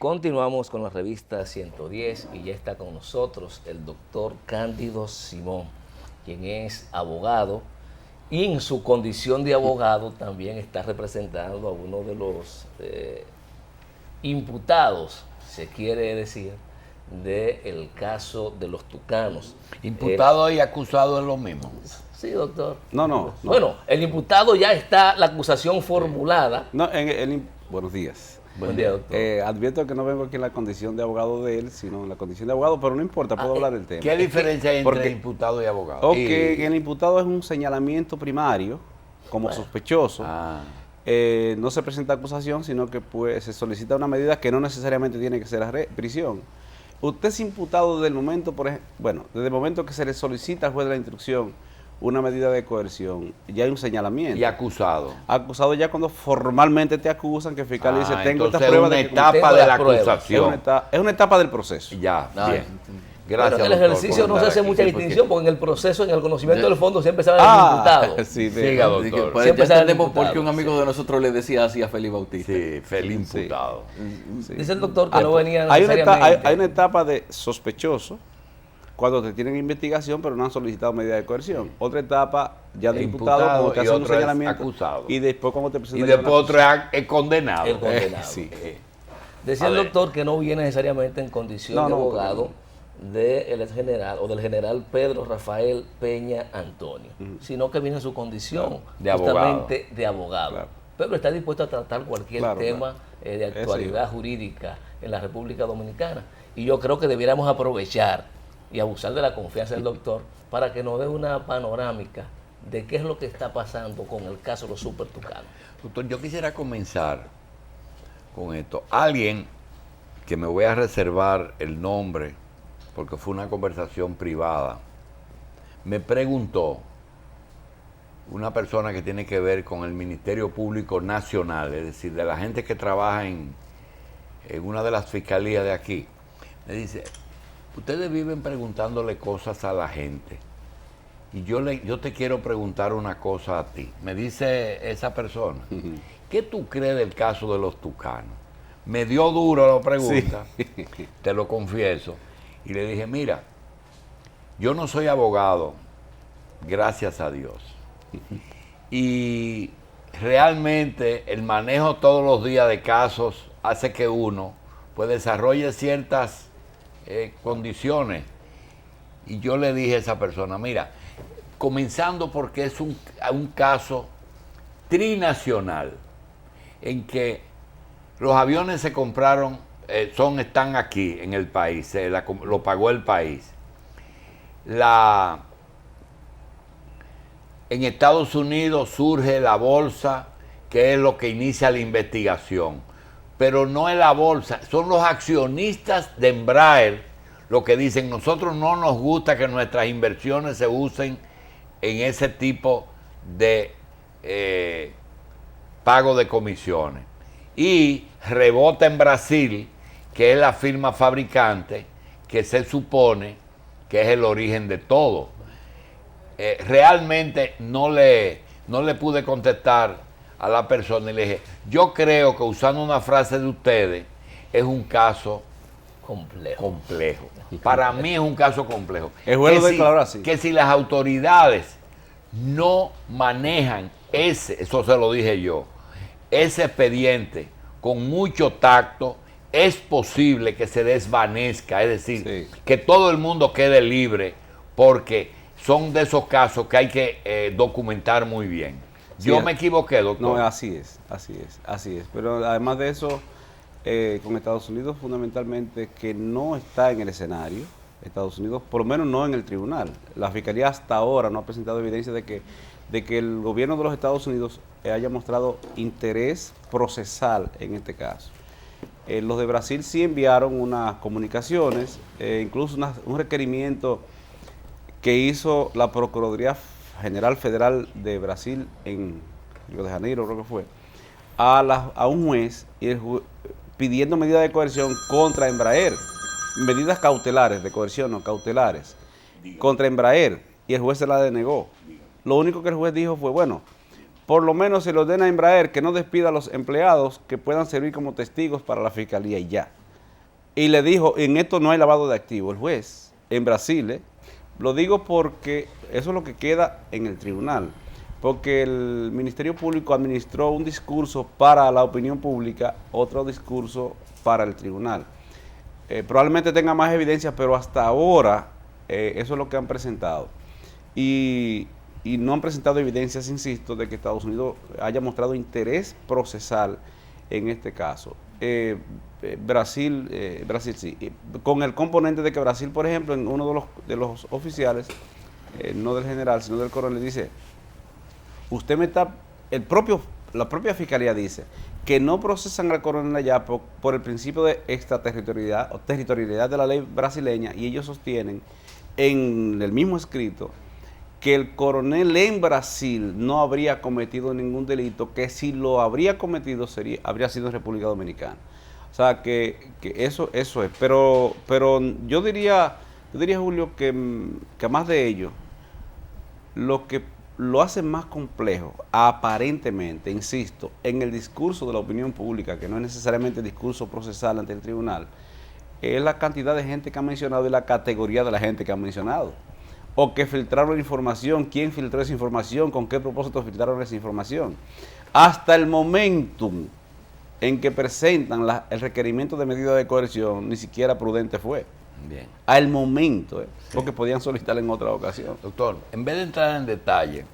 Continuamos con la revista 110 y ya está con nosotros el doctor Cándido Simón, quien es abogado y en su condición de abogado también está representando a uno de los imputados, se quiere decir, del caso de los tucanos. Imputado y acusado es lo mismo. Sí, doctor. No. Bueno, el imputado ya está, la acusación formulada. No, buenos días. Buen día, doctor. Advierto que no vengo aquí en la condición de abogado de él, sino en la condición de abogado, pero no importa, puedo hablar del tema. ¿Qué diferencia hay entre imputado y abogado? El imputado es un señalamiento primario como sospechoso. No se presenta acusación, sino que se solicita una medida que no necesariamente tiene que ser prisión. Usted es imputado desde el momento, desde el momento que se le solicita al juez de la instrucción una medida de coerción, ya hay un señalamiento. ¿Y acusado? Acusado ya cuando formalmente te acusan, que el fiscal dice, tengo estas Es pruebas. una etapa de la acusación. Es una etapa del proceso. Ya, bien. Gracias, pero en el ejercicio no se hace mucha distinción, porque en el proceso, en el conocimiento del fondo, siempre sale el imputado. Sí, siga, doctor. Siempre entendemos por qué un amigo de nosotros le decía así a Félix Bautista. Sí, Félix imputado. Sí. Dice el doctor que no venía necesariamente. Hay una etapa de sospechoso, cuando te tienen investigación, pero no han solicitado medida de coerción. Otra etapa ya de imputado, cuando te hacen un señalamiento. Acusado. Y después cuando te presentan. Y después otro es condenado. El condenado. Sí. Decía el doctor que no viene necesariamente en condición de abogado del ex general o del general Pedro Rafael Peña Antonio, sino que viene en su condición de justamente de abogado. Claro. Pero está dispuesto a tratar cualquier tema de actualidad jurídica en la República Dominicana. Y yo creo que debiéramos aprovechar y abusar de la confianza del doctor para que nos dé una panorámica de qué es lo que está pasando con el caso de los super tucanos. Doctor, yo quisiera comenzar con esto. Alguien, que me voy a reservar el nombre, porque fue una conversación privada, me preguntó, una persona que tiene que ver con el Ministerio Público Nacional, es decir, de la gente que trabaja en una de las fiscalías de aquí, me dice, ustedes viven preguntándole cosas a la gente y yo te quiero preguntar una cosa a ti. Me dice esa persona, ¿qué tú crees del caso de los tucanos? Me dio duro la pregunta, te lo confieso, y le dije, mira, yo no soy abogado, gracias a Dios, y realmente el manejo todos los días de casos hace que uno pues desarrolle ciertas condiciones. Y yo le dije a esa persona, mira, comenzando porque es un caso trinacional, en que los aviones se compraron, están aquí en el país, lo pagó el país. En Estados Unidos surge la bolsa, que es lo que inicia la investigación. Pero no es la bolsa, son los accionistas de Embraer lo que dicen, nosotros no nos gusta que nuestras inversiones se usen en ese tipo de pago de comisiones. Y rebota en Brasil, que es la firma fabricante, que se supone que es el origen de todo. Realmente no le pude contestar a la persona y le dije, yo creo que usando una frase de ustedes, es un caso complejo. Para mí es un caso complejo. Es bueno declarar así. Que si las autoridades no manejan eso se lo dije yo, ese expediente con mucho tacto, es posible que se desvanezca, es decir, que todo el mundo quede libre, porque son de esos casos que hay que documentar muy bien. Yo me equivoqué, doctor. No, así es. Pero además de eso, con Estados Unidos fundamentalmente, que no está en el escenario, Estados Unidos, por lo menos no en el tribunal. La Fiscalía hasta ahora no ha presentado evidencia de que el gobierno de los Estados Unidos haya mostrado interés procesal en este caso. Los de Brasil sí enviaron unas comunicaciones, incluso un requerimiento que hizo la Procuraduría General Federal de Brasil en Río de Janeiro, creo que fue, a un juez, pidiendo medidas de coerción contra Embraer, medidas cautelares, de coerción no cautelares, contra Embraer, y el juez se la denegó. Lo único que el juez dijo fue, bueno, por lo menos se le ordena a Embraer que no despida a los empleados que puedan servir como testigos para la fiscalía y ya. y le dijo, en esto no hay lavado de activos. El juez, en Brasil, lo digo porque eso es lo que queda en el tribunal, porque el Ministerio Público administró un discurso para la opinión pública, otro discurso para el tribunal. Probablemente tenga más evidencias, pero hasta ahora eso es lo que han presentado. Y no han presentado evidencias, insisto, de que Estados Unidos haya mostrado interés procesal en este caso. Brasil sí, con el componente de que Brasil, por ejemplo, en uno de los oficiales, no del general, sino del coronel, dice, usted me está, la propia fiscalía dice que no procesan al coronel allá por el principio de extraterritorialidad o territorialidad de la ley brasileña, y ellos sostienen en el mismo escrito que el coronel en Brasil no habría cometido ningún delito, que si lo habría cometido habría sido en República Dominicana. O sea, que eso es. Pero yo diría, Julio, que más de ello, lo que lo hace más complejo, aparentemente, insisto, en el discurso de la opinión pública, que no es necesariamente el discurso procesal ante el tribunal, es la cantidad de gente que han mencionado y la categoría de la gente que han mencionado. O que filtraron información, quién filtró esa información, con qué propósito filtraron esa información. Hasta el momentum en que presentan el requerimiento de medida de coerción, ni siquiera prudente fue. Bien. Al momento, Sí. porque podían solicitar en otra ocasión. Doctor, en vez de entrar en detalle,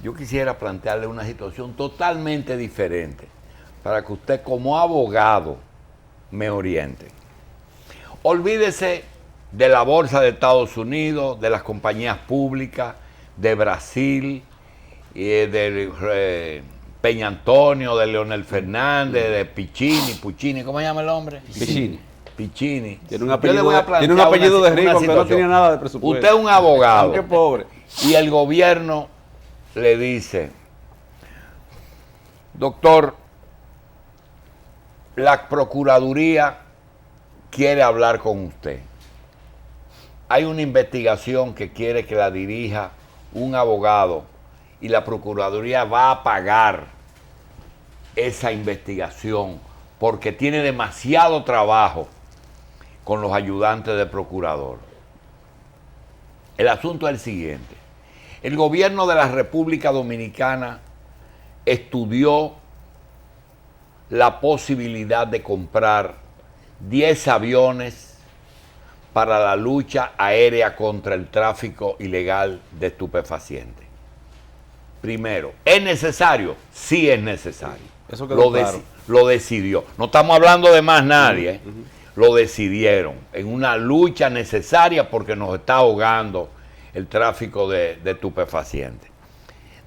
yo quisiera plantearle una situación totalmente diferente para que usted como abogado me oriente. Olvídese de la bolsa de Estados Unidos, de las compañías públicas, de Brasil, de Peña Antonio, de Leonel Fernández, de Puccini, ¿cómo se llama el hombre? Piccini. Tiene un apellido de rico, aunque no tenía nada de presupuesto. Usted es un abogado. Aunque pobre. Y el gobierno le dice, doctor, la Procuraduría quiere hablar con usted. Hay una investigación que quiere que la dirija un abogado y la Procuraduría va a pagar esa investigación porque tiene demasiado trabajo con los ayudantes del procurador. El asunto es el siguiente. El gobierno de la República Dominicana estudió la posibilidad de comprar 10 aviones para la lucha aérea contra el tráfico ilegal de estupefacientes. Primero, ¿es necesario? Sí es necesario. Eso quedó claro. Lo decidió. No estamos hablando de más nadie. Lo decidieron en una lucha necesaria porque nos está ahogando el tráfico de estupefacientes.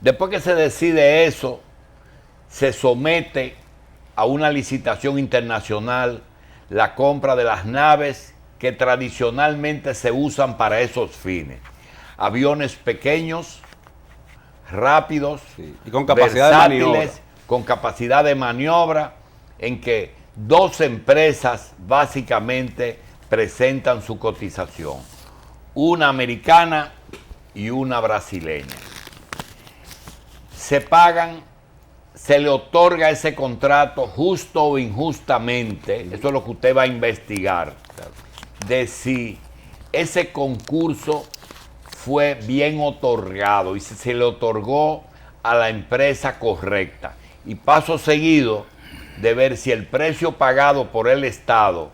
Después que se decide eso, se somete a una licitación internacional la compra de las naves que tradicionalmente se usan para esos fines. Aviones pequeños, rápidos, sí, y con capacidad versátiles, de maniobra. Con capacidad de maniobra, en que dos empresas básicamente presentan su cotización, una americana y una brasileña. Se pagan, se le otorga ese contrato justo o injustamente, eso es lo que usted va a investigar, de si ese concurso fue bien otorgado y si se le otorgó a la empresa correcta. Y paso seguido de ver si el precio pagado por el Estado,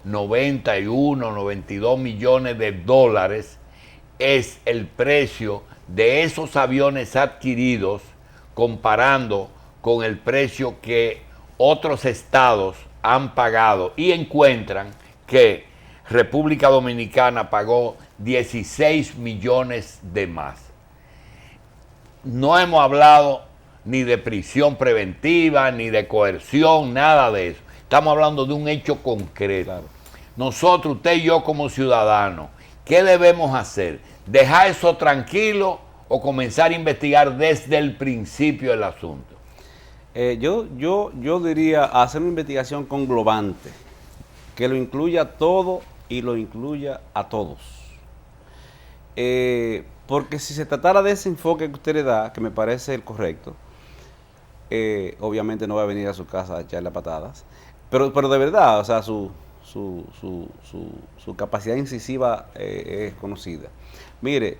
91, 92 millones de dólares, es el precio de esos aviones adquiridos comparando con el precio que otros estados han pagado y encuentran que República Dominicana pagó 16 millones de más. No hemos hablado ni de prisión preventiva, ni de coerción, nada de eso. Estamos hablando de un hecho concreto. Claro. Nosotros, usted y yo como ciudadanos, ¿qué debemos hacer? ¿Dejar eso tranquilo o comenzar a investigar desde el principio el asunto? Yo diría hacer una investigación conglobante, que lo incluya todo y lo incluya a todos. Porque si se tratara de ese enfoque que usted le da, que me parece el correcto, obviamente no va a venir a su casa a echarle patadas, pero de verdad, o sea, su su capacidad incisiva es conocida. Mire,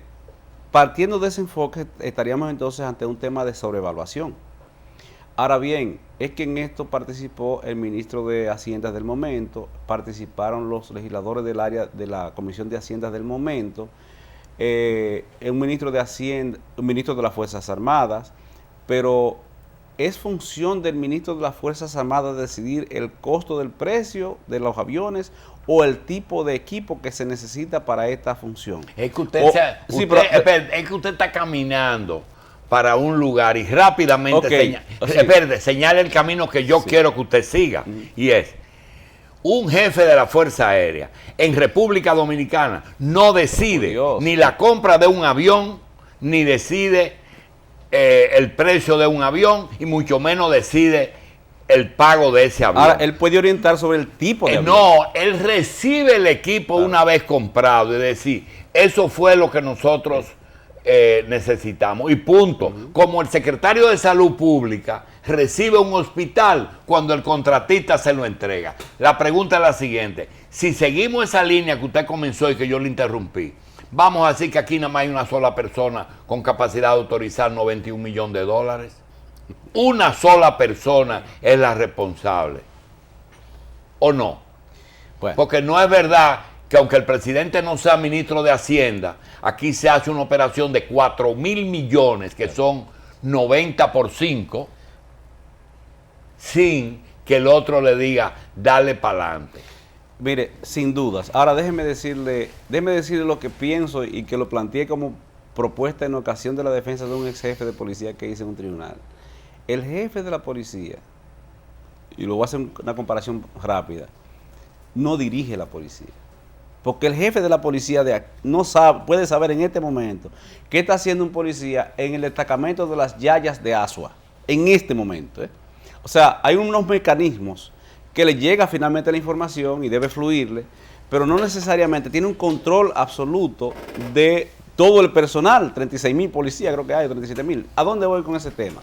partiendo de ese enfoque, estaríamos entonces ante un tema de sobrevaluación. Ahora bien, es que en esto participó el ministro de Hacienda del momento, participaron los legisladores del área de la Comisión de Hacienda del momento, un ministro de Hacienda, un ministro de las Fuerzas Armadas, pero es función del ministro de las Fuerzas Armadas decidir el costo del precio de los aviones o el tipo de equipo que se necesita para esta función. Es que es que usted está caminando para un lugar y rápidamente señala el camino que yo quiero que usted siga. Y es, un jefe de la Fuerza Aérea en República Dominicana no decide ni la compra de un avión, ni decide el precio de un avión, y mucho menos decide el pago de ese avión. Ahora, él puede orientar sobre el tipo de avión. No, él recibe el equipo una vez comprado y decir, eso fue lo que nosotros necesitamos, y punto. Como el secretario de Salud Pública recibe un hospital cuando el contratista se lo entrega. La pregunta es la siguiente: si seguimos esa línea que usted comenzó y que yo le interrumpí, vamos a decir que aquí nada más hay una sola persona con capacidad de autorizar 91 millones de dólares. Una sola persona es la responsable, ¿o no? Bueno. Porque no es verdad que aunque el presidente no sea ministro de Hacienda, aquí se hace una operación de 4.000 millones, que son 90 por 5, sin que el otro le diga, dale para adelante. Mire, sin dudas. Ahora déjeme decirle lo que pienso y que lo planteé como propuesta en ocasión de la defensa de un ex jefe de policía que hice en un tribunal. El jefe de la policía, y lo voy a hacer una comparación rápida, no dirige la policía. Porque el jefe de la policía no puede saber en este momento qué está haciendo un policía en el destacamento de las Yayas de Asua, en este momento. O sea, hay unos mecanismos que le llega finalmente la información y debe fluirle, pero no necesariamente tiene un control absoluto de todo el personal, 36.000 policías creo que hay, 37.000. ¿A dónde voy con ese tema?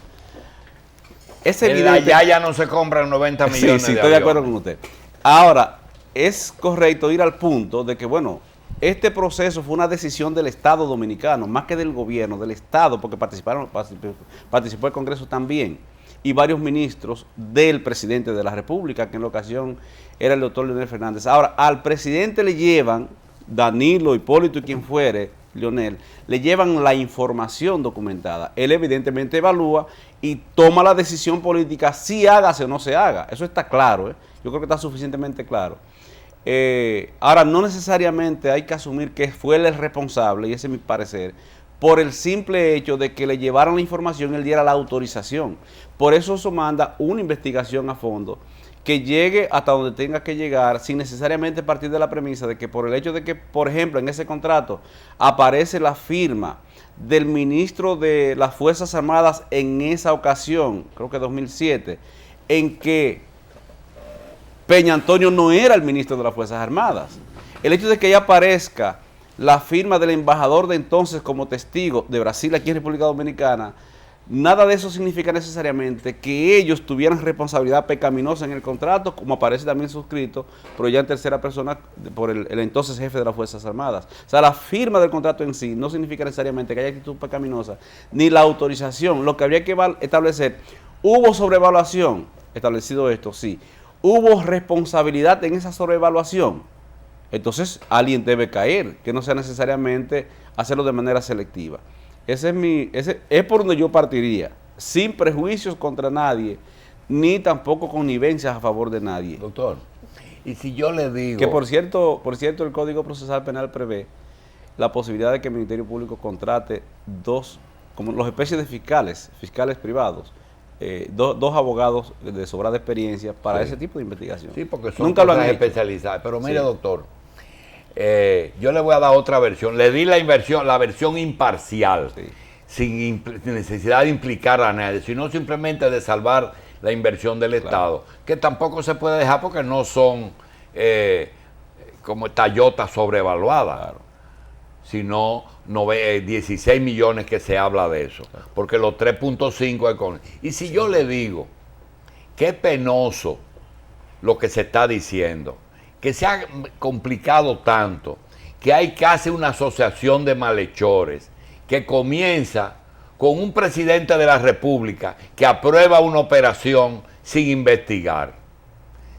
Es evidente. En la Yaya no se compran 90 millones sí, estoy de acuerdo con usted. Ahora, es correcto ir al punto de que, bueno, este proceso fue una decisión del Estado dominicano, más que del gobierno, del Estado, porque participó el Congreso también, y varios ministros del presidente de la República, que en la ocasión era el doctor Leonel Fernández. Ahora, al presidente le llevan, Danilo, Hipólito y quien fuere, Leonel, le llevan la información documentada. Él evidentemente evalúa y toma la decisión política si hágase o no se haga. Eso está claro, yo creo que está suficientemente claro. Ahora, no necesariamente hay que asumir que fue él el responsable, y ese es mi parecer, por el simple hecho de que le llevaron la información y él diera la autorización. Por eso manda una investigación a fondo que llegue hasta donde tenga que llegar, sin necesariamente partir de la premisa de que por el hecho de que, por ejemplo, en ese contrato aparece la firma del ministro de las Fuerzas Armadas en esa ocasión, creo que 2007, en que Peña Antonio no era el ministro de las Fuerzas Armadas. El hecho de que ahí aparezca la firma del embajador de entonces como testigo de Brasil aquí en República Dominicana, nada de eso significa necesariamente que ellos tuvieran responsabilidad pecaminosa en el contrato, como aparece también suscrito, pero ya en tercera persona por el entonces jefe de las Fuerzas Armadas. O sea, la firma del contrato en sí no significa necesariamente que haya actitud pecaminosa, ni la autorización. Lo que habría que establecer, ¿hubo sobrevaluación? Establecido esto, sí. ¿Hubo responsabilidad en esa sobrevaluación? Entonces alguien debe caer, que no sea necesariamente hacerlo de manera selectiva. Ese es por donde yo partiría, sin prejuicios contra nadie, ni tampoco connivencias a favor de nadie. Doctor, y si yo le digo... Que por cierto, el Código Procesal Penal prevé la posibilidad de que el Ministerio Público contrate como los especies de fiscales privados, dos abogados de sobrada experiencia para ese tipo de investigación. Sí, porque son cosas especializadas. Pero mire, doctor, yo le voy a dar otra versión. Le di la versión imparcial, sin necesidad de implicar a nadie, sino simplemente de salvar la inversión del Estado, que tampoco se puede dejar porque no son como Toyota sobrevaluada, sino 16 millones que se habla de eso, porque los 3.5 es con... Y si yo le digo que es penoso lo que se está diciendo, que se ha complicado tanto que hay casi una asociación de malhechores que comienza con un presidente de la República que aprueba una operación sin investigar.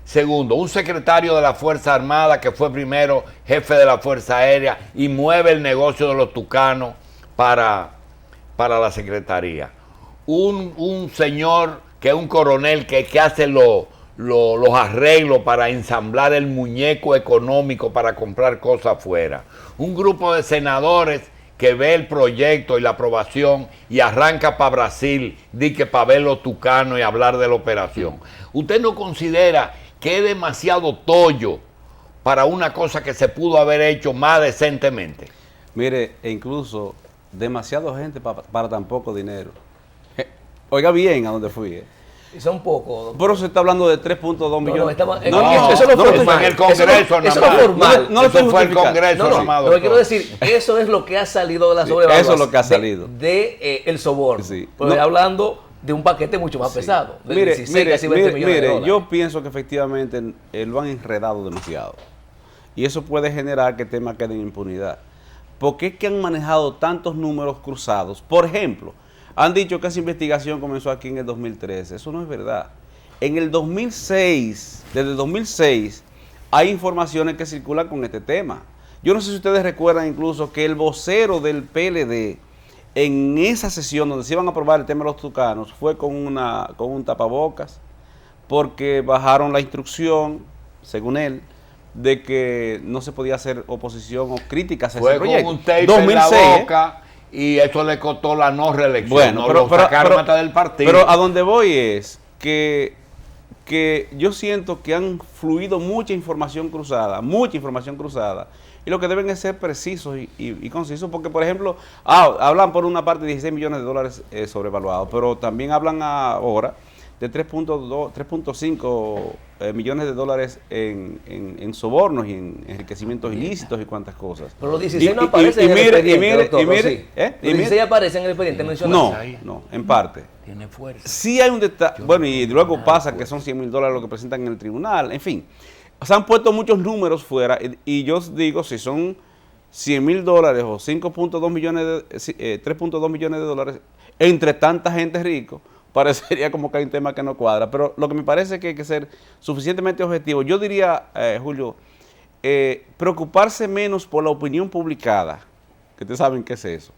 Segundo, un secretario de la Fuerza Armada que fue primero jefe de la Fuerza Aérea y mueve el negocio de los tucanos para la Secretaría. Un señor que es un coronel que hace los arreglos para ensamblar el muñeco económico para comprar cosas afuera. Un grupo de senadores que ve el proyecto y la aprobación y arranca para Brasil, di que para ver los tucanos y hablar de la operación. ¿Usted no considera que es demasiado tollo para una cosa que se pudo haber hecho más decentemente? Mire, e incluso demasiada gente para tan poco dinero. Oiga bien a dónde fui. Son pocos. Pero se está hablando de 3.2 millones. Eso no fue formal. En el Congreso, eso no es formal. Eso fue el Congreso. Lo que quiero decir, eso es lo que ha salido de la sobrevaluación. Eso es lo que ha salido. De el soborno. Sí. Pero hablando de un paquete mucho más pesado. De 16 casi 20 millones de dólares. Yo pienso que efectivamente lo han enredado demasiado. Y eso puede generar que el tema quede en impunidad. ¿Por qué es que han manejado tantos números cruzados? Por ejemplo, han dicho que esa investigación comenzó aquí en el 2013. Eso no es verdad. En el 2006, desde el 2006, hay informaciones que circulan con este tema. Yo no sé si ustedes recuerdan incluso que el vocero del PLD, en esa sesión donde se iban a aprobar el tema de los tucanos, fue con un tapabocas, porque bajaron la instrucción, según él, de que no se podía hacer oposición o críticas a ese proyecto. Fue con un tape 2006, en la boca. Y eso le costó la no reelección. Bueno, no lo sacaron hasta del partido. Pero a donde voy es que yo siento que han fluido mucha información cruzada, y lo que deben es ser precisos y concisos, porque por ejemplo, hablan por una parte de 16 millones de dólares sobrevaluados, pero también hablan ahora de 3.5 millones de dólares en sobornos y en enriquecimientos ilícitos y cuantas cosas. Pero los 16 no aparecen en el expediente, doctor. Los 16 aparecen en el expediente mencionado. No, en parte. Tiene fuerza. Sí hay un detalle, bueno, y luego pasa que son 100 mil dólares lo que presentan en el tribunal, en fin. Se han puesto muchos números fuera y yo digo, si son 100 mil dólares o 3.2 millones de dólares entre tanta gente rico, parecería como que hay un tema que no cuadra, pero lo que me parece es que hay que ser suficientemente objetivo. Yo diría, Julio, preocuparse menos por la opinión publicada, que ustedes saben qué es eso,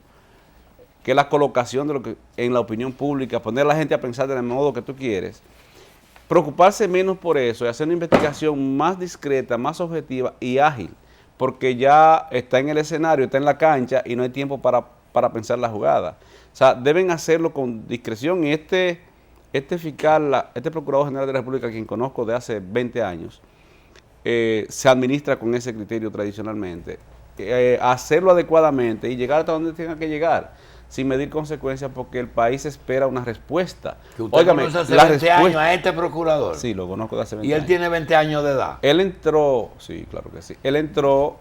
que la colocación de lo que en la opinión pública, poner a la gente a pensar del modo que tú quieres, preocuparse menos por eso y hacer una investigación más discreta, más objetiva y ágil, porque ya está en el escenario, está en la cancha y no hay tiempo para pensar la jugada. O sea, deben hacerlo con discreción y este fiscal, este Procurador General de la República, quien conozco de hace 20 años, se administra con ese criterio tradicionalmente. Hacerlo adecuadamente y llegar hasta donde tenga que llegar, sin medir consecuencias, porque el país espera una respuesta. Óigame, conoce hace 20 años a este procurador. Sí, lo conozco de hace 20 años. ¿Y él tiene 20 años de edad? Él entró, sí, claro que sí. Él entró,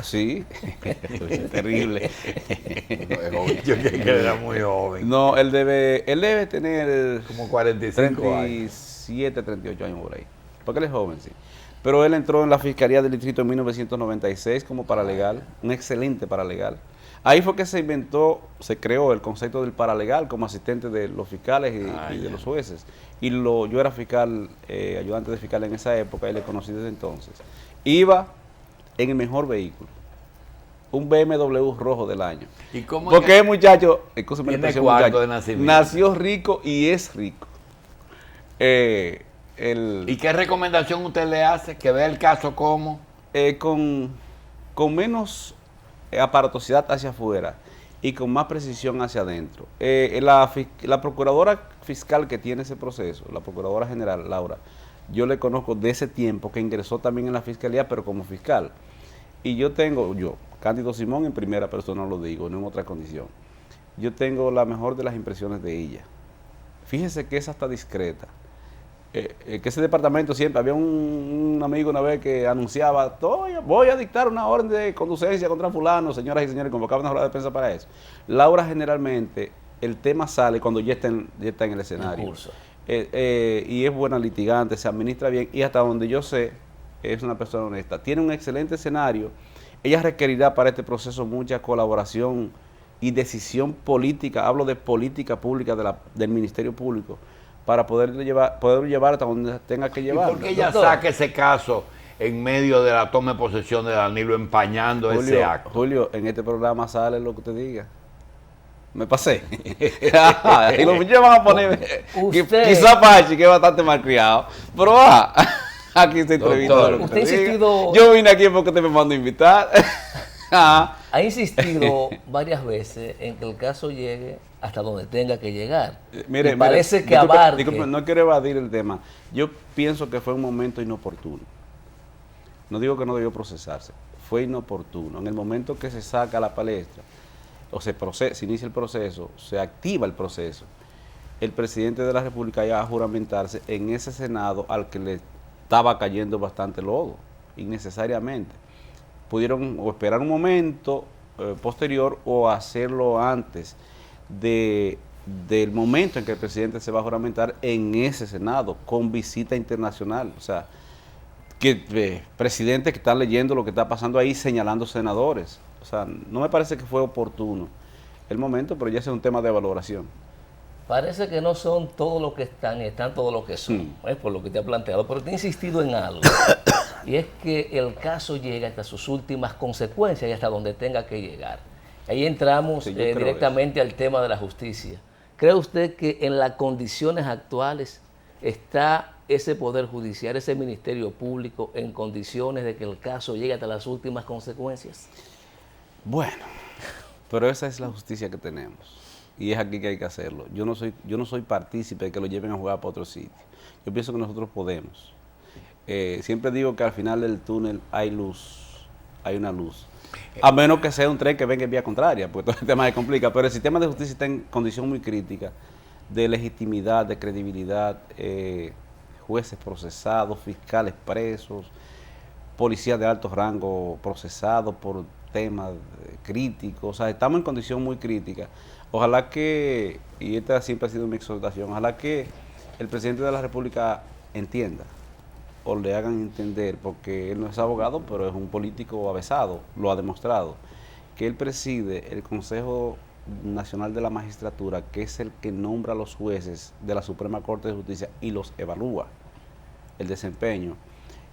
sí, terrible. Yo creí que era muy joven. No, él debe tener como 45 37, 38 años por ahí. Porque él es joven, sí. Pero él entró en la Fiscalía del Distrito en 1996 como paralegal, un excelente paralegal. Ahí fue que se creó el concepto del paralegal como asistente de los fiscales y de los jueces. Y yo era fiscal, ayudante de fiscal en esa época y le conocí desde entonces. Iba en el mejor vehículo, un BMW rojo del año. ¿Y cómo porque el muchacho, tiene cuarto de nacimiento? Nació rico y es rico. ¿Y qué recomendación usted le hace? Que vea el caso como con menos aparatosidad hacia afuera y con más precisión hacia adentro. La procuradora fiscal que tiene ese proceso, la procuradora general, Laura, yo le conozco de ese tiempo, que ingresó también en la fiscalía, pero como fiscal. Y yo, Cándido Simón en primera persona lo digo, no en otra condición. Yo tengo la mejor de las impresiones de ella. Fíjese que es hasta discreta. Que ese departamento siempre, había un amigo una vez que anunciaba, voy a dictar una orden de conducencia contra fulano, señoras y señores, convocaba una rueda de prensa para eso. Laura generalmente, el tema sale cuando ya está en el escenario. Y es buena litigante, se administra bien, y hasta donde yo sé, es una persona honesta, tiene un excelente escenario. Ella requerirá para este proceso mucha colaboración y decisión política, hablo de política pública del Ministerio Público, para poderlo llevar hasta donde tenga que ¿Y llevarlo. por qué ella saca ese caso en medio de la toma de posesión de Danilo, empañando ese acto? Julio, en este programa sale lo que te diga. Me pasé. Y los muchachos van a poner, quizá Pachi, que es bastante malcriado, pero aquí se entrevista. Usted ha insistido. Yo vine aquí porque te me mando a invitar. Ha insistido varias veces en que el caso llegue hasta donde tenga que llegar. Mire, parece que disculpe, abarque. disculpe, no quiero evadir el tema. Yo pienso que fue un momento inoportuno. No digo que no debió procesarse. Fue inoportuno. En el momento que se saca a la palestra, o se inicia el proceso, se activa el proceso, el presidente de la República ya va a juramentarse en ese Senado al que le estaba cayendo bastante lodo, innecesariamente. Pudieron o esperar un momento posterior o hacerlo antes del momento en que el presidente se va a juramentar en ese Senado, con visita internacional. O sea, que presidentes que están leyendo lo que está pasando ahí, señalando senadores. O sea, no me parece que fue oportuno el momento, pero ya es un tema de valoración. Parece que no son todos los que están, están todos los que son, por lo que te ha planteado, pero te he insistido en algo, y es que el caso llega hasta sus últimas consecuencias y hasta donde tenga que llegar. Ahí entramos directamente al tema de la justicia. ¿Cree usted que en las condiciones actuales está ese Poder Judicial, ese Ministerio Público, en condiciones de que el caso llegue hasta las últimas consecuencias? Bueno, pero esa es la justicia que tenemos. Y es aquí que hay que hacerlo. Yo no soy partícipe de que lo lleven a jugar para otro sitio. Yo pienso que nosotros podemos. Siempre digo que al final del túnel hay luz, hay una luz. A menos que sea un tren que venga en vía contraria, porque todo el tema se complica. Pero el sistema de justicia está en condición muy crítica de legitimidad, de credibilidad, jueces procesados, fiscales presos, policías de alto rango procesados por temas críticos. O sea, estamos en condición muy crítica. Ojalá que, y esta siempre ha sido mi exhortación, ojalá que el presidente de la República entienda o le hagan entender, porque él no es abogado, pero es un político avesado, lo ha demostrado, que él preside el Consejo Nacional de la Magistratura, que es el que nombra a los jueces de la Suprema Corte de Justicia y los evalúa el desempeño,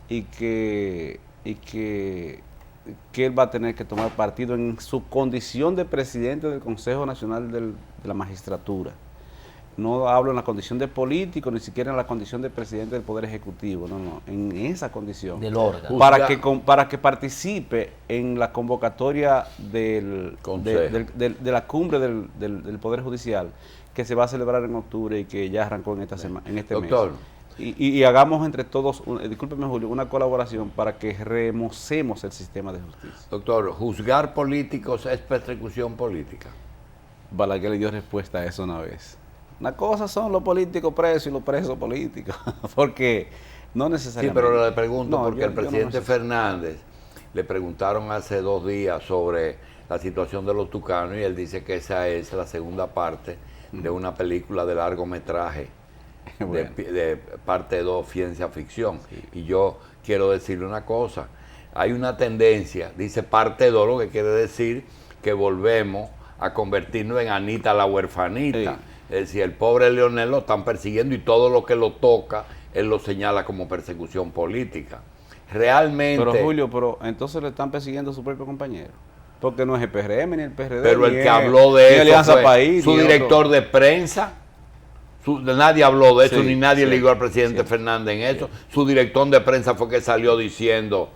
y que él va a tener que tomar partido en su condición de presidente del Consejo Nacional de la Magistratura. No hablo en la condición de político, ni siquiera en la condición de presidente del Poder Ejecutivo, no, en esa condición. Del órgano. Para que participe en la convocatoria de la cumbre del Poder Judicial, que se va a celebrar en octubre y que ya arrancó en este mes. Doctor. Y hagamos entre todos, discúlpeme Julio, una colaboración para que remocemos el sistema de justicia. Doctor, ¿juzgar políticos es persecución política? Balaguer le dio respuesta a eso una vez. Una cosa son los políticos presos y los presos políticos, porque no necesariamente. Sí, pero le pregunto, porque el presidente Fernández le preguntaron hace 2 días sobre la situación de los tucanos y él dice que esa es la segunda parte de una película de largometraje. Bueno. De parte 2, ciencia ficción. Sí. Y yo quiero decirle una cosa, hay una tendencia, dice parte 2, lo que quiere decir que volvemos a convertirnos en Anita la huerfanita. Sí. Es decir, el pobre Leonel lo están persiguiendo y todo lo que lo toca, él lo señala como persecución política. Realmente... Pero Julio, entonces le están persiguiendo a su propio compañero. Porque no es el PRM ni el PRD. Pero el que habló de eso fue País, su director de prensa. Nadie habló de eso, ni nadie le dijo al presidente Fernández en eso. Su director de prensa fue que salió diciendo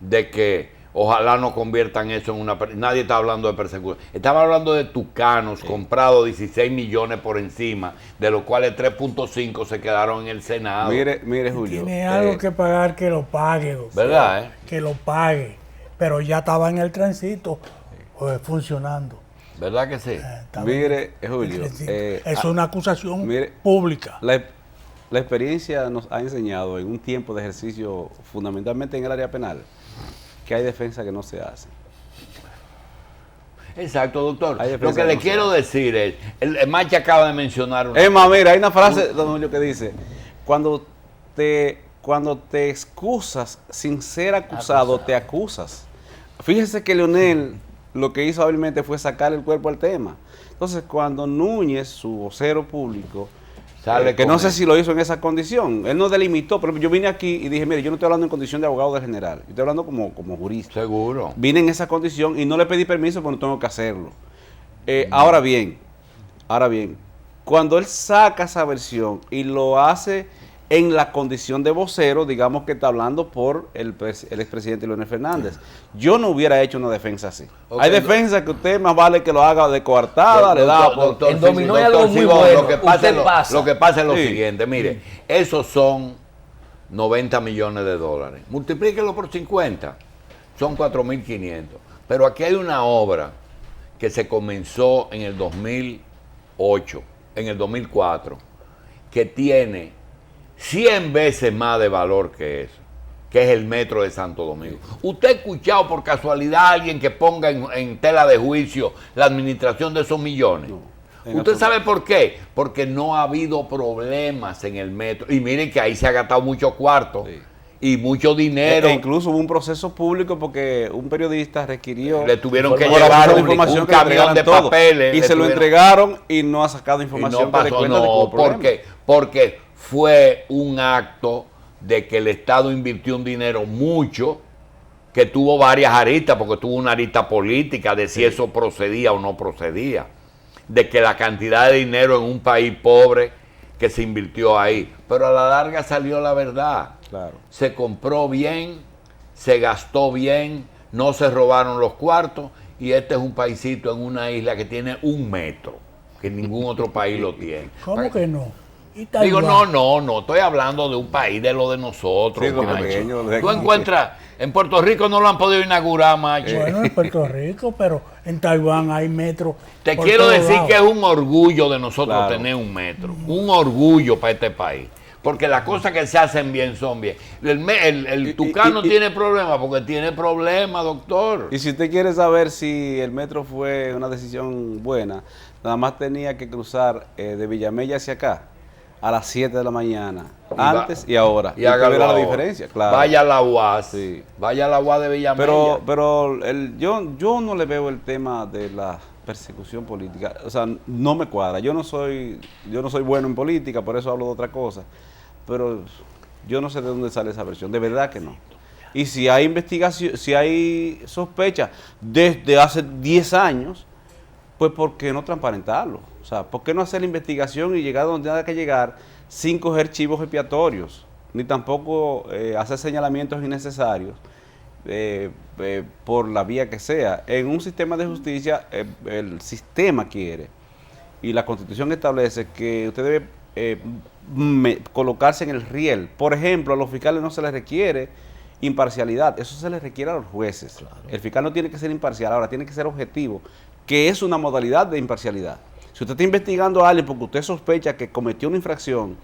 de que ojalá no conviertan eso en una... Nadie está hablando de persecución. Estaba hablando de tucanos comprados 16 millones por encima, de los cuales 3.5 se quedaron en el Senado. Mire Julio. Tiene algo que pagar, que lo pague, doctor. ¿Verdad? Que lo pague. Pero ya estaba en el tránsito funcionando. ¿Verdad que sí? Mire, Julio. Es una acusación pública. La experiencia nos ha enseñado en un tiempo de ejercicio, fundamentalmente en el área penal, que hay defensa que no se hace. Exacto, doctor. Lo que le quiero decir es, el Machi acaba de mencionar Es más, mira, hay una frase, don Julio, que dice, cuando te cuando te excusas sin ser acusado, te acusas. Fíjese que Leonel lo que hizo hábilmente fue sacar el cuerpo al tema. Entonces, cuando Núñez, su vocero público, que no sé si lo hizo en esa condición, él no delimitó, pero yo vine aquí y dije, mire, yo no estoy hablando en condición de abogado del general, yo estoy hablando como jurista. Seguro. Vine en esa condición y no le pedí permiso porque no tengo que hacerlo. Ahora bien, cuando él saca esa versión y lo hace en la condición de vocero, digamos que está hablando por el expresidente Leonel Fernández. Yo no hubiera hecho una defensa así. Okay, hay defensas que usted más vale que lo haga de coartada, le da por... En dominó hay algo muy bueno. Lo que pasa es lo siguiente, mire, esos son 90 millones de dólares. Multiplíquelo por 50, son 4.500. Pero aquí hay una obra que se comenzó en el 2008, en el 2004, que tiene 100 veces más de valor que eso, que es el metro de Santo Domingo. ¿Usted ha escuchado por casualidad a alguien que ponga en tela de juicio la administración de esos millones? No, ¿usted sabe por qué? Porque no ha habido problemas en el metro. Y miren que ahí se ha gastado mucho cuarto y mucho dinero. Incluso hubo un proceso público porque un periodista requirió... Le tuvieron que llevar un camión de papeles. Y se lo entregaron y no ha sacado información. Y no pasó, porque fue un acto de que el Estado invirtió un dinero mucho, que tuvo varias aristas, porque tuvo una arista política de si eso procedía o no procedía, de que la cantidad de dinero en un país pobre que se invirtió ahí, pero a la larga salió la verdad. Claro. Se compró bien, se gastó bien, no se robaron los cuartos, y este es un paisito en una isla que tiene 1 metro, que ningún otro país lo tiene. ¿Cómo que no? Digo, no, estoy hablando de un país de lo de nosotros. Sí, Tú encuentras, en Puerto Rico no lo han podido inaugurar, macho. Bueno, en Puerto Rico, pero en Taiwán hay metro. Te quiero decir que es un orgullo de nosotros tener 1 metro. Un orgullo para este país. Porque las cosas que se hacen bien son bien. El Tucano tiene problemas porque tiene problemas, doctor. Y si usted quiere saber si el metro fue una decisión buena, nada más tenía que cruzar de Villamella hacia acá a las 7 de la mañana, antes y ahora. Y haga la diferencia, claro. Vaya a la UAS, vaya a la UAS de Villamella. Pero yo no le veo el tema de la persecución política, o sea, no me cuadra. Yo no soy bueno en política, por eso hablo de otra cosa, pero yo no sé de dónde sale esa versión, de verdad que no. Y si hay investigación, si hay sospecha desde hace 10 años, pues ¿por qué no transparentarlo? O sea, ¿por qué no hacer la investigación y llegar donde haya que llegar sin coger chivos expiatorios? Ni tampoco hacer señalamientos innecesarios por la vía que sea. En un sistema de justicia, el sistema quiere y la Constitución establece que usted debe colocarse en el riel. Por ejemplo, a los fiscales no se les requiere imparcialidad, eso se les requiere a los jueces. Claro. El fiscal no tiene que ser imparcial, ahora tiene que ser objetivo, que es una modalidad de imparcialidad. Si usted está investigando a alguien porque usted sospecha que cometió una infracción,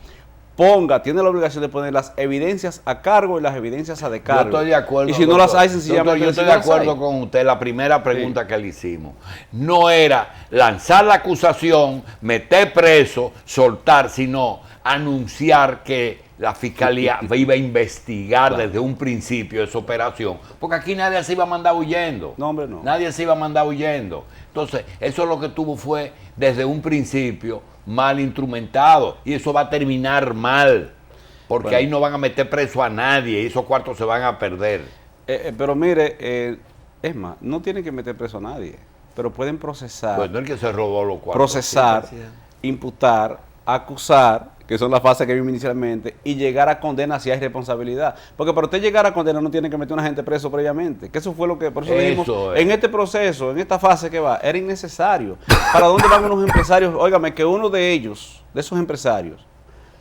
tiene la obligación de poner las evidencias a cargo y las evidencias a descargo. Yo estoy de acuerdo. Y si no las hay, sencillamente... Yo estoy de acuerdo con usted. La primera pregunta que le hicimos no era lanzar la acusación, meter preso, soltar, sino anunciar que la fiscalía iba a investigar desde un principio esa operación, porque aquí nadie se iba a mandar huyendo. No, hombre, no. Nadie se iba a mandar huyendo. Entonces, eso lo que tuvo fue, desde un principio, mal instrumentado, y eso va a terminar mal, porque ahí no van a meter preso a nadie, y esos cuartos se van a perder. Pero mire, es más, no tienen que meter preso a nadie, pero pueden procesar. Bueno, el que se robó los cuartos. Procesar, imputar, acusar, que son las fases que vimos inicialmente, y llegar a condena si hay responsabilidad. Porque para usted llegar a condena no tiene que meter a una gente preso previamente. Que eso fue lo que, por eso dijimos, en este proceso, en esta fase que va, era innecesario. ¿Para dónde van unos empresarios? Óigame, que uno de ellos, de esos empresarios,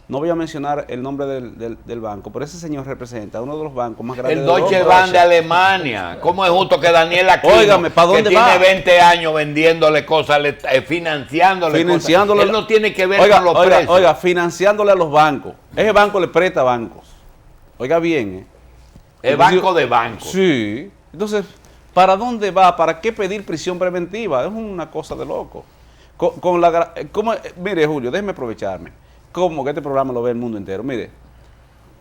no voy a mencionar el nombre del banco, pero ese señor representa uno de los bancos más grandes de Europa. El Deutsche Bank de Alemania. ¿Cómo es justo que Daniel Aquino, óigame, ¿para dónde que va? tiene 20 años vendiéndole cosas, financiándole cosas? Él no tiene que ver con los precios. Oiga, financiándole a los bancos. Ese banco le presta a bancos. Oiga bien, El banco de bancos. Sí. Entonces, ¿para dónde va? ¿Para qué pedir prisión preventiva? Es una cosa de loco. Mire, Julio, déjeme aprovecharme. Como que este programa lo ve el mundo entero. Mire,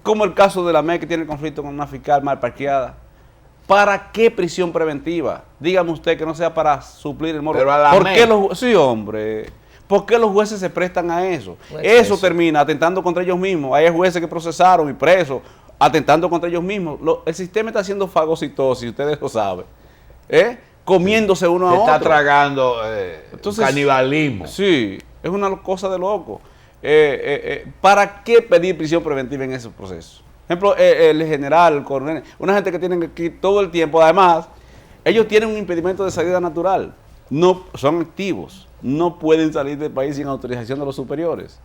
como el caso de la MEC que tiene conflicto con una fiscal mal parqueada. ¿Para qué prisión preventiva? Dígame usted que no sea para suplir el morbo. Pero a la ¿Por MEC. qué sí, hombre. ¿Por qué los jueces se prestan a eso? No es Eso termina atentando contra ellos mismos. Hay jueces que procesaron y presos atentando contra ellos mismos. El sistema está haciendo fagocitosis, ustedes lo saben. Comiéndose uno a Se otro. está tragando Entonces, canibalismo. Sí, es una cosa de loco. ¿Para qué pedir prisión preventiva en esos procesos? Por ejemplo, el general, el coronel, una gente que tienen aquí todo el tiempo, además, ellos tienen un impedimento de salida natural. No son activos, no pueden salir del país sin autorización de los superiores.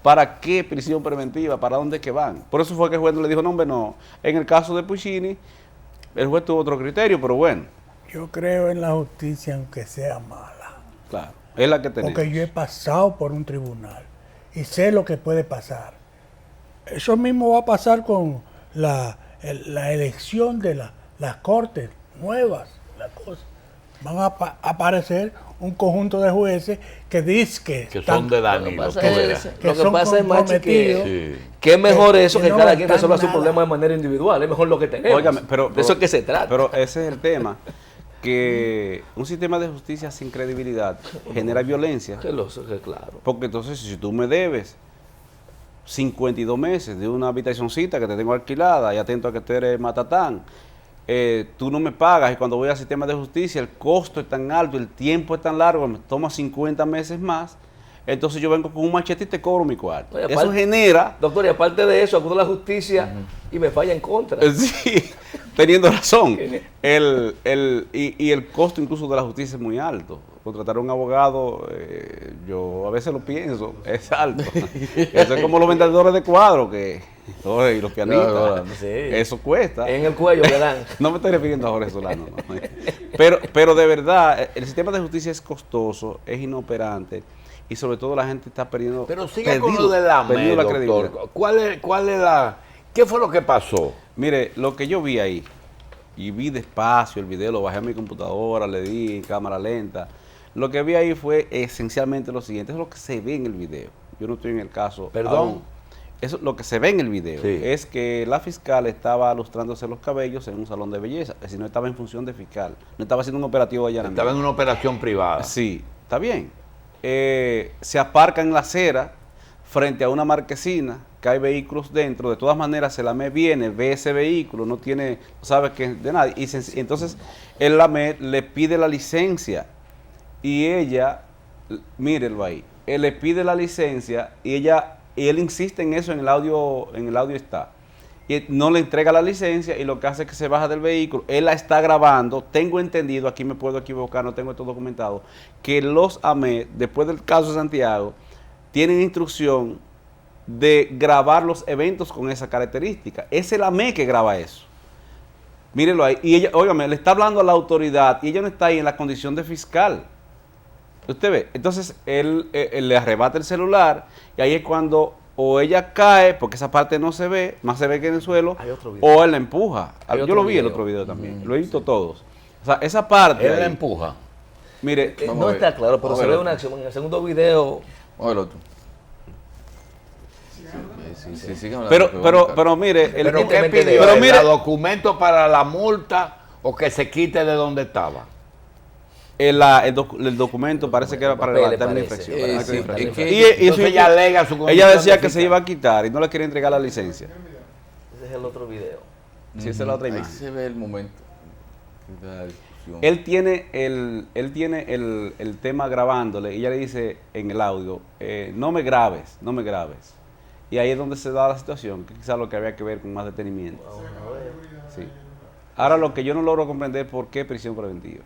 ¿Para qué prisión preventiva? ¿Para dónde es que van? Por eso fue que el juez no le dijo, no, hombre, no. En el caso de Puccini, el juez tuvo otro criterio, pero bueno. Yo creo en la justicia aunque sea mala. Claro, es la que tenemos. Porque yo he pasado por un tribunal y sé lo que puede pasar. Eso mismo va a pasar con la elección de las cortes nuevas, la cosa. Van a aparecer un conjunto de jueces que dicen Que son de Danilo. Lo que fuera. pasa es, Machi, comprometidos. que es mejor eso que que no cada quien están resuelva su nada. problema de manera individual. Es mejor lo que tenemos. Óigame, de eso es que se trata. Pero ese es el tema, que un sistema de justicia sin credibilidad genera violencia. Que claro. Porque entonces, si tú me debes 52 meses de una habitacioncita que te tengo alquilada y atento a que tú eres matatán, tú no me pagas y cuando voy al sistema de justicia el costo es tan alto, el tiempo es tan largo, me toma 50 meses más, entonces yo vengo con un machete y te cobro mi cuarto. Oye, Eso aparte- genera... Doctor, y aparte de eso, acudo a la justicia y me falla en contra. Sí, teniendo razón. Y el costo incluso de la justicia es muy alto. Contratar a un abogado, yo a veces lo pienso, es alto. Eso es como los vendedores de cuadros y los pianistas. Claro, sí. Eso cuesta. En el cuello le dan. No me estoy refiriendo a Jorge Solano. No. Pero de verdad, el sistema de justicia es costoso, es inoperante y sobre todo la gente está perdiendo. Pero sigue con lo de la perdiendo MED, la credibilidad. doctor. ¿Cuál es la... ¿Qué fue lo que pasó? Mire, lo que yo vi ahí, y vi despacio el video, lo bajé a mi computadora, le di en cámara lenta. Lo que vi ahí fue esencialmente lo siguiente, es lo que se ve en el video. Yo no estoy en el caso. ¿Perdón? aún. Eso, lo que se ve en el video Sí. es que la fiscal estaba lustrándose los cabellos en un salón de belleza, es decir, no estaba en función de fiscal, no estaba haciendo un operativo de allanamiento. Estaba en una operación privada. Sí, está bien. Se aparca en la acera frente a una marquesina, que hay vehículos dentro, de todas maneras el AME viene, ve ese vehículo, no sabe que es de nadie, y entonces el AME le pide la licencia y ella, mírenlo ahí, él le pide la licencia y él insiste en eso, en el audio está. Y no le entrega la licencia y lo que hace es que se baja del vehículo. Él la está grabando. Tengo entendido, aquí me puedo equivocar, no tengo esto documentado, que los AME, después del caso de Santiago, tienen instrucción de grabar los eventos con esa característica. Es el AME que graba eso. Mírenlo ahí. Y ella, óigame, le está hablando a la autoridad y ella no está ahí en la condición de fiscal. Usted ve. Entonces él le arrebata el celular y ahí es cuando o ella cae, porque esa parte no se ve, más se ve que en el suelo, Hay otro video. o él la empuja. Hay Yo otro lo vi el video. otro video también. Lo he visto todos. O sea, esa parte. Él ahí, la empuja. mire, Vamos No a ver. está claro, pero Vamos a se ver ve otro. una acción. En el segundo video, Vamos al otro. Sí, sigan hablando, pero mire, ¿Pero qué Independientemente pidió? pero él? mire- ¿La documento para la multa o que se quite de donde estaba? el documento parece que era para Papeles, levantar la parece. infracción. Sí, para es la que- infracción. Entonces ella alega su ella condición decía de que se fiscal. iba a quitar y no le quería entregar la licencia. ese es el otro video. Sí, esa es la otra Ahí imagen. se ve el momento de la discusión. Él tiene el tema grabándole y ella le dice en el audio, no me grabes. Y ahí es donde se da la situación, que quizás lo que había que ver con más detenimiento. Sí. Ahora lo que yo no logro comprender por qué prisión preventiva.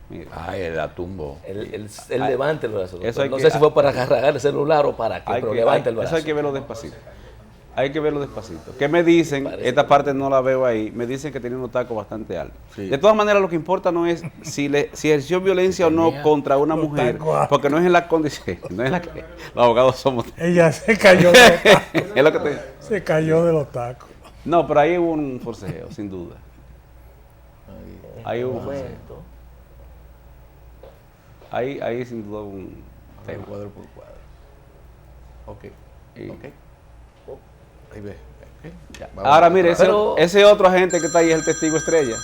Mira, Ay, la tumbó. El levante el brazo. Eso hay No que- sé si fue para agarrar el celular o para qué, pero levante el brazo. eso hay que verlo despacito. Hay que verlo despacito. ¿Qué me dicen? Parece Esta que- parte no la veo ahí. Me dicen que tenía unos tacos bastante altos. Sí. De todas maneras, lo que importa no es si ejerció violencia o no contra una mujer, tacos altos. porque no es en la condición, no es la que los abogados somos. Ella se cayó de los tacos. Es lo que te- Se cayó de los tacos. No, pero ahí hubo un forcejeo, sin duda. Ahí hubo un forcejeo. Momento. Ahí sin duda hubo un tema. Cuadro por cuadro. Ok. Y- Ok. Ahí ve. Ya, vamos Ahora a mire, entrar. ese otro agente que está ahí es el testigo estrella.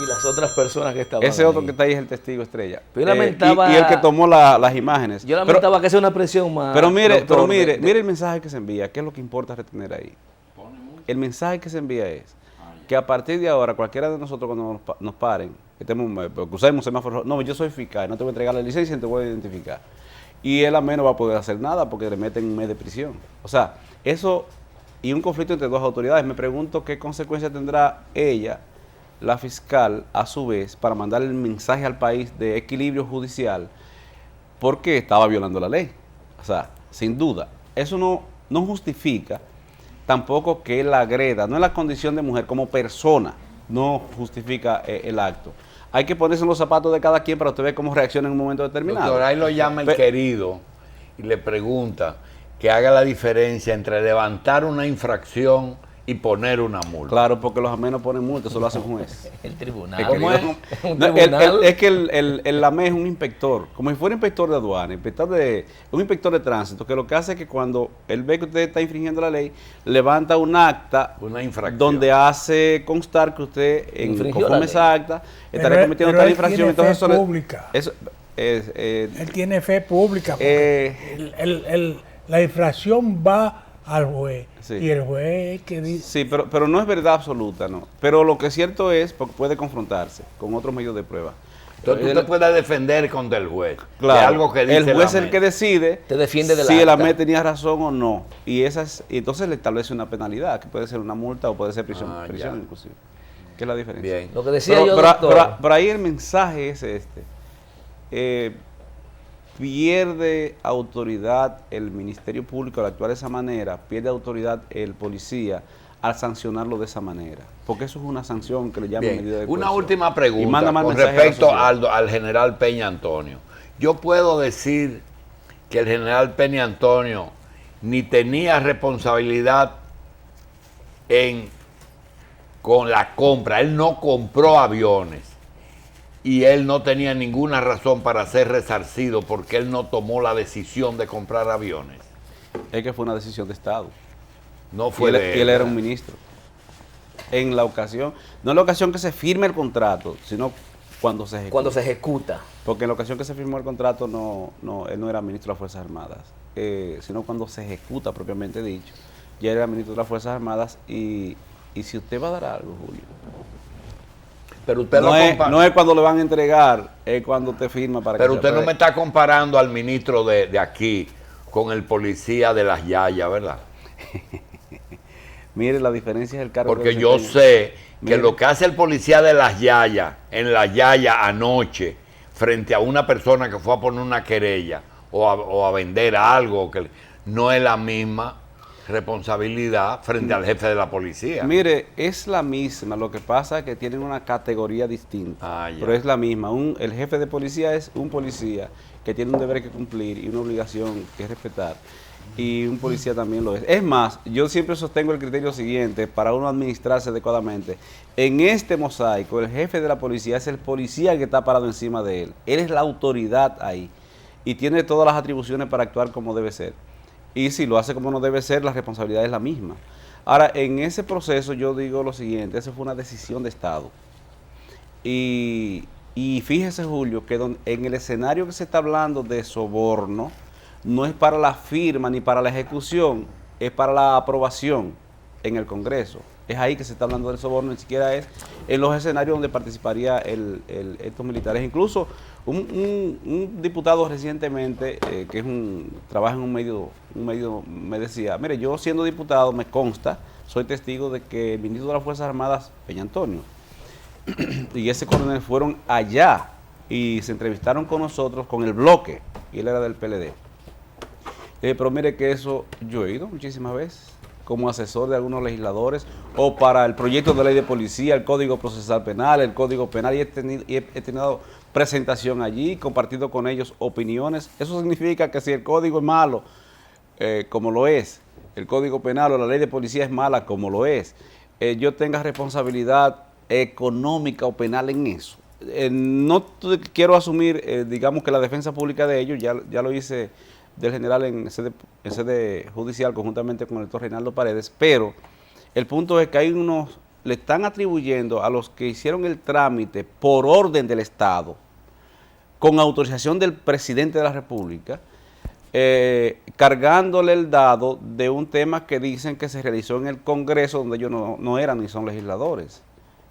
Y las otras personas que estaban Ese otro ahí. que está ahí es el testigo estrella. Yo lamentaba- y el que tomó las imágenes. Yo lamentaba que sea una presión más. Pero mire, doctor, mire el mensaje que se envía. ¿Qué es lo que importa retener ahí? El mensaje que se envía es que a partir de ahora, cualquiera de nosotros cuando nos paren, que porque usemos semáforos, no, yo soy fiscal, no te voy a entregar la licencia, no te voy a identificar. Y él a menos va a poder hacer nada porque le meten un mes de prisión. O sea, eso y un conflicto entre dos autoridades. Me pregunto qué consecuencia tendrá ella, la fiscal, a su vez, para mandar el mensaje al país de equilibrio judicial, porque estaba violando la ley. O sea, sin duda. Eso no justifica tampoco que él la agreda, no es la condición de mujer, como persona, no justifica el acto. Hay que ponerse en los zapatos de cada quien para usted ver cómo reacciona en un momento determinado. Doctor, ahí lo llama el querido y le pregunta que haga la diferencia entre levantar una infracción y poner una multa. Claro, porque los amenos ponen multa, eso lo hace un juez. El tribunal. El querido- Un No, tribunal. es que el AME es un inspector, como si fuera inspector de aduana, un inspector de tránsito, que lo que hace es que cuando él ve que usted está infringiendo la ley, levanta un acta Una infracción. donde hace constar que usted, Infringió conforme la esa ley. acta, Pero estaría él- cometiendo pero tal él infracción. tiene Entonces fe eso le- pública. eso, Él tiene fe pública porque la infracción va al juez Sí. y el juez que dice sí, pero no es verdad absoluta, no. Pero lo que es cierto es, porque puede confrontarse con otros medios de prueba. Entonces Él- usted puede defender contra el juez Claro, de algo que dice el juez es la el que mesa. decide Te defiende del si el acta. AME tenía razón o no. Y entonces le establece una penalidad, que puede ser una multa o puede ser prisión, Ah, prisión ya. inclusive. ¿Qué es la diferencia? Bien. Lo que decía Pero, yo, pero- doctor. pero ahí el mensaje es este. Pierde autoridad el Ministerio Público al actuar de esa manera, pierde autoridad el policía al sancionarlo de esa manera. Porque eso es una sanción que le llaman Bien, medida de una coerción. última Y pregunta manda mal con mensaje a la respecto sociedad. al general Peña Antonio. Yo puedo decir que el general Peña Antonio ni tenía responsabilidad con la compra. Él no compró aviones y él no tenía ninguna razón para ser resarcido porque él no tomó la decisión de comprar aviones. Es que fue una decisión de Estado. No Y fue él, de y él era un ministro. En la ocasión, no en la ocasión que se firme el contrato, sino cuando se ejecuta. Cuando se ejecuta. Porque en la ocasión que se firmó el contrato, él no era ministro de las Fuerzas Armadas, sino cuando se ejecuta propiamente dicho. Ya era ministro de las Fuerzas Armadas y si usted va a dar algo, Julio, Pero usted no es cuando le van a entregar, es cuando te firma para Pero que usted se no me apruebe. está comparando al ministro de aquí con el policía de las Yayas, ¿verdad? Mire, la diferencia es el cargo. Porque que yo desempeña. sé que Mire. lo que hace el policía de las Yayas, en la Yaya anoche, frente a una persona que fue a poner una querella o a vender algo, que no es la misma responsabilidad frente al jefe de la policía. Mire, es la misma, lo que pasa es que tienen una categoría distinta, Ah, ya. pero es la misma. El jefe de policía es un policía que tiene un deber que cumplir y una obligación que respetar, y un policía también lo es. Es más, yo siempre sostengo el criterio siguiente, para uno administrarse adecuadamente. En este mosaico, el jefe de la policía es el policía que está parado encima de él. Él es la autoridad ahí y tiene todas las atribuciones para actuar como debe ser. Y si lo hace como no debe ser, la responsabilidad es la misma. Ahora, en ese proceso yo digo lo siguiente, esa fue una decisión de Estado. Y fíjese, Julio, que en el escenario que se está hablando de soborno, no es para la firma ni para la ejecución, es para la aprobación en el Congreso. Es ahí que se está hablando del soborno, ni siquiera es en los escenarios donde participaría estos militares. Incluso un diputado recientemente, trabaja en un medio, me decía, mire, yo siendo diputado me consta, soy testigo de que el ministro de las Fuerzas Armadas, Peña Antonio, y ese coronel fueron allá y se entrevistaron con nosotros, con el bloque, y él era del PLD. Pero mire que eso yo he ido muchísimas veces como asesor de algunos legisladores o para el proyecto de ley de policía, el Código Procesal Penal, el Código Penal, y he tenido presentación allí, compartido con ellos opiniones. Eso significa que si el código es malo, como lo es, el Código Penal o la ley de policía es mala, como lo es, yo tenga responsabilidad económica o penal en eso. No quiero asumir, digamos que la defensa pública de ellos, ya lo hice del general en sede judicial conjuntamente con el doctor Reinaldo Paredes, pero El punto es que hay unos, le están atribuyendo a los que hicieron el trámite por orden del Estado, con autorización del presidente de la República, cargándole el dado de un tema que dicen que se realizó en el Congreso, donde ellos no eran ni son legisladores.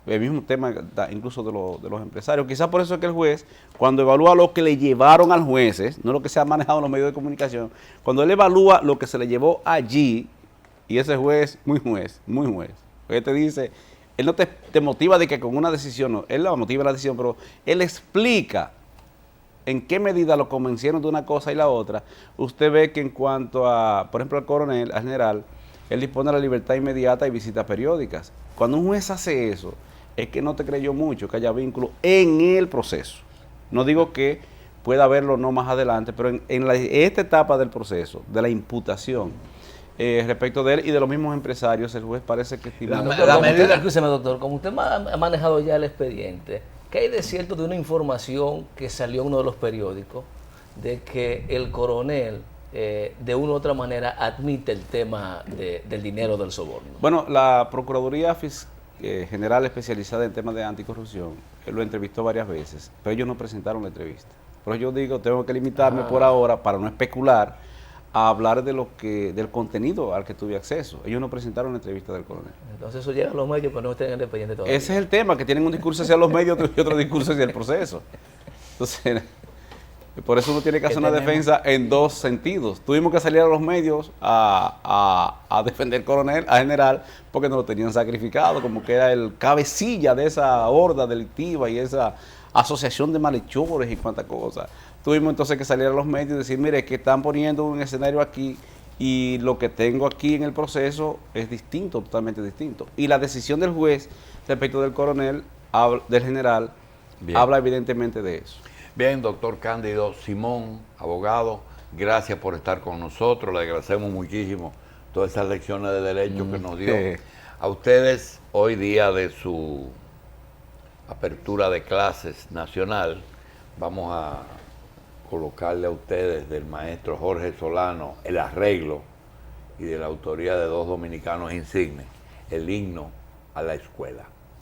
El mismo tema incluso de los empresarios. Quizás por eso es que el juez, cuando evalúa lo que le llevaron al juez, no lo que se ha manejado en los medios de comunicación, cuando él evalúa lo que se le llevó allí, y ese juez, muy juez, él te dice, él no te motiva de que con una decisión, no, él la motiva la decisión, pero él explica en qué medida lo convencieron de una cosa y la otra. Usted ve que en cuanto a, por ejemplo, al coronel, al general, él dispone de la libertad inmediata y visitas periódicas. Cuando un juez hace eso, es que no te creyó mucho que haya vínculo en el proceso. No digo que pueda haberlo no más adelante, pero en esta etapa del proceso, de la imputación, respecto de él y de los mismos empresarios, el juez parece que estima... Escúcheme, doctor, como usted ha manejado ya el expediente, ¿qué hay de cierto de una información que salió en uno de los periódicos de que el coronel de una u otra manera admite el tema del dinero del soborno? Bueno, la Procuraduría General especializada en temas de anticorrupción lo entrevistó varias veces, pero ellos no presentaron la entrevista. Pero yo digo, tengo que limitarme por ahora para no especular a hablar de del contenido al que tuve acceso. Ellos no presentaron la entrevista del coronel. Entonces eso llega a los medios, pero no estén en el expediente todavía. Ese es el tema, que tienen un discurso hacia los medios y otro discurso hacia el proceso. Entonces, por eso uno tiene que hacer una defensa en dos sentidos. Tuvimos que salir a los medios a defender al coronel, al general, porque nos lo tenían sacrificado, como que era el cabecilla de esa horda delictiva y esa asociación de malhechores y cuantas cosas. Tuvimos entonces que salir a los medios y decir, mire, que están poniendo un escenario aquí y lo que tengo aquí en el proceso es distinto, totalmente distinto. Y la decisión del juez respecto del coronel, del general, habla evidentemente de eso. Bien, doctor Cándido Simón, abogado, gracias por estar con nosotros, le agradecemos muchísimo todas esas lecciones de derecho que nos dio. A ustedes, hoy día de su apertura de clases nacional, vamos a colocarle a ustedes del maestro Jorge Solano el arreglo y de la autoría de dos dominicanos insignes, el himno a la escuela.